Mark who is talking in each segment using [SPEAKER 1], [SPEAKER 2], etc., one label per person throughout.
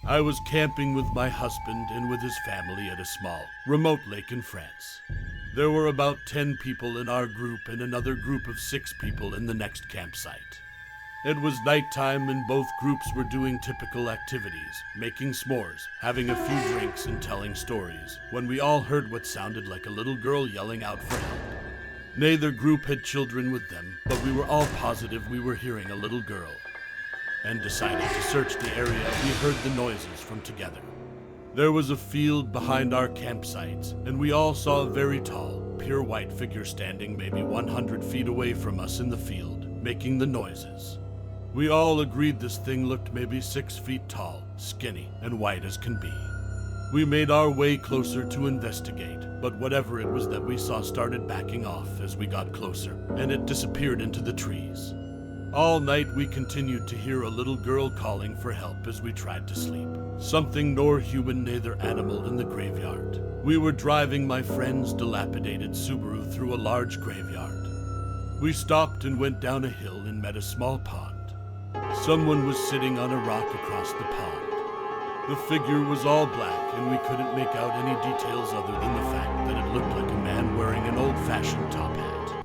[SPEAKER 1] I was camping with my husband and with his family at a small, remote lake in France. There were about 10 people in our group and another group of 6 people in the next campsite. It was nighttime and both groups were doing typical activities, making s'mores, having a few drinks and telling stories, when we all heard what sounded like a little girl yelling out for help. Neither group had children with them, but we were all positive we were hearing a little girl, and decided to search the area we heard the noises from together. There was a field behind our campsites, and we all saw a very tall, pure white figure standing maybe 100 feet away from us in the field, making the noises. We all agreed this thing looked maybe 6 feet tall, skinny, and white as can be. We made our way closer to investigate, but whatever it was that we saw started backing off as we got closer, and it disappeared into the trees. All night we continued to hear a little girl calling for help as we tried to sleep. Something nor human, neither animal in the graveyard. We were driving my friend's dilapidated Subaru through a large graveyard. We stopped and went down a hill and met a small pond. Someone was sitting on a rock across the pond. The figure was all black and we couldn't make out any details other than the fact that it looked like a man wearing an old-fashioned top hat.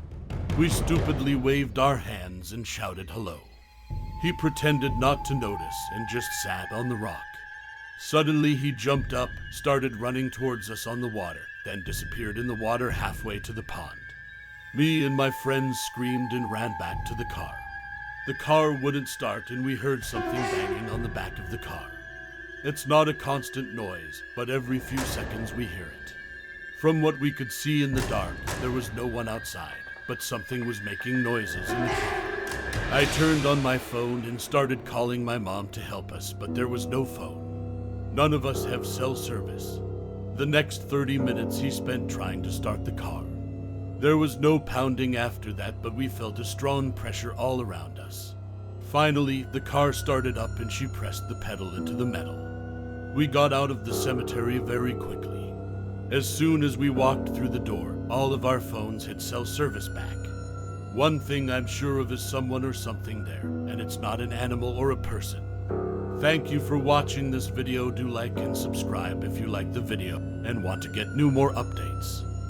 [SPEAKER 1] We stupidly waved our hands and shouted hello. He pretended not to notice and just sat on the rock. Suddenly he jumped up, started running towards us on the water, then disappeared in the water halfway to the pond. Me and my friends screamed and ran back to the car. The car wouldn't start and we heard something banging on the back of the car. It's not a constant noise, but every few seconds we hear it. From what we could see in the dark, there was no one outside, but something was making noises in the car. I turned on my phone and started calling my mom to help us, but there was no phone. None of us have cell service. The next 30 minutes he spent trying to start the car. There was no pounding after that, but we felt a strong pressure all around us. Finally, the car started up and she pressed the pedal into the metal. We got out of the cemetery very quickly. As soon as we walked through the door, all of our phones had cell service back. One thing I'm sure of is someone or something there, and it's not an animal or a person. Thank you for watching this video. Do like and subscribe if you like the video and want to get more updates.